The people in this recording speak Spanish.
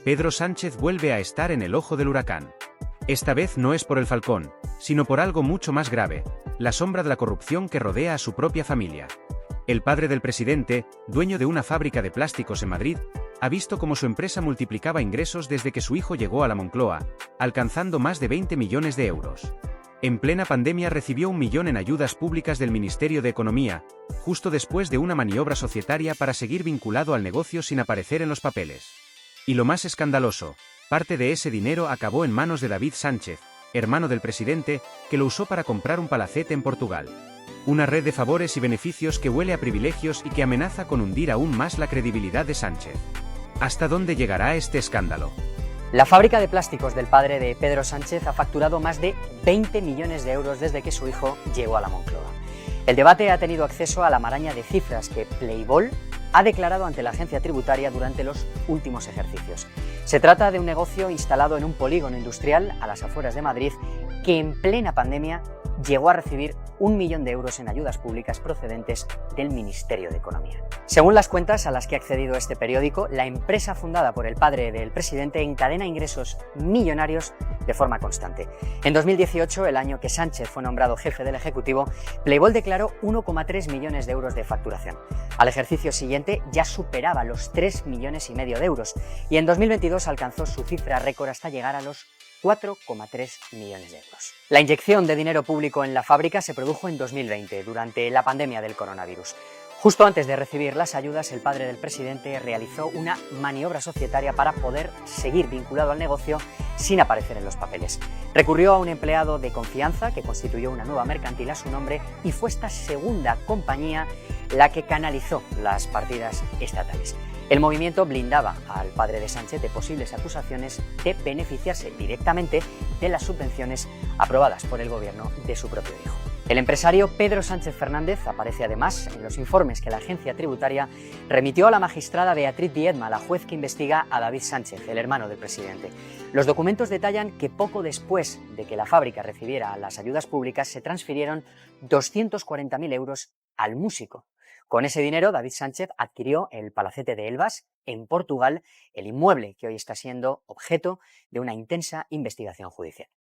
Pedro Sánchez vuelve a estar en el ojo del huracán. Esta vez no es por el Falcón, sino por algo mucho más grave, la sombra de la corrupción que rodea a su propia familia. El padre del presidente, dueño de una fábrica de plásticos en Madrid, ha visto cómo su empresa multiplicaba ingresos desde que su hijo llegó a la Moncloa, alcanzando más de 20 millones de euros. En plena pandemia recibió 1 millón en ayudas públicas del Ministerio de Economía, justo después de una maniobra societaria para seguir vinculado al negocio sin aparecer en los papeles. Y lo más escandaloso, parte de ese dinero acabó en manos de David Sánchez, hermano del presidente, que lo usó para comprar un palacete en Portugal. Una red de favores y beneficios que huele a privilegios y que amenaza con hundir aún más la credibilidad de Sánchez. ¿Hasta dónde llegará este escándalo? La fábrica de plásticos del padre de Pedro Sánchez ha facturado más de 20 millones de euros desde que su hijo llegó a la Moncloa. El debate ha tenido acceso a la maraña de cifras que Playboy ha declarado ante la agencia tributaria durante los últimos ejercicios. Se trata de un negocio instalado en un polígono industrial a las afueras de Madrid que en plena pandemia llegó a recibir 1 millón de euros en ayudas públicas procedentes del Ministerio de Economía. Según las cuentas a las que ha accedido este periódico, la empresa fundada por el padre del presidente encadena ingresos millonarios de forma constante. En 2018, el año que Sánchez fue nombrado jefe del Ejecutivo, Playboy declaró 1,3 millones de euros de facturación. Al ejercicio siguiente ya superaba los 3,5 millones de euros y en 2022 alcanzó su cifra récord hasta llegar a los 4,3 millones de euros. La inyección de dinero público en la fábrica se produjo en 2020, durante la pandemia del coronavirus. Justo antes de recibir las ayudas, el padre del presidente realizó una maniobra societaria para poder seguir vinculado al negocio sin aparecer en los papeles. Recurrió a un empleado de confianza que constituyó una nueva mercantil a su nombre y fue esta segunda compañía la que canalizó las partidas estatales. El movimiento blindaba al padre de Sánchez de posibles acusaciones de beneficiarse directamente de las subvenciones aprobadas por el gobierno de su propio hijo. El empresario Pedro Sánchez Fernández aparece además en los informes que la agencia tributaria remitió a la magistrada Beatriz Viedma, la juez que investiga a David Sánchez, el hermano del presidente. Los documentos detallan que poco después de que la fábrica recibiera las ayudas públicas se transfirieron 240.000 euros al músico. Con ese dinero, David Sánchez adquirió el palacete de Elvas, en Portugal, el inmueble que hoy está siendo objeto de una intensa investigación judicial.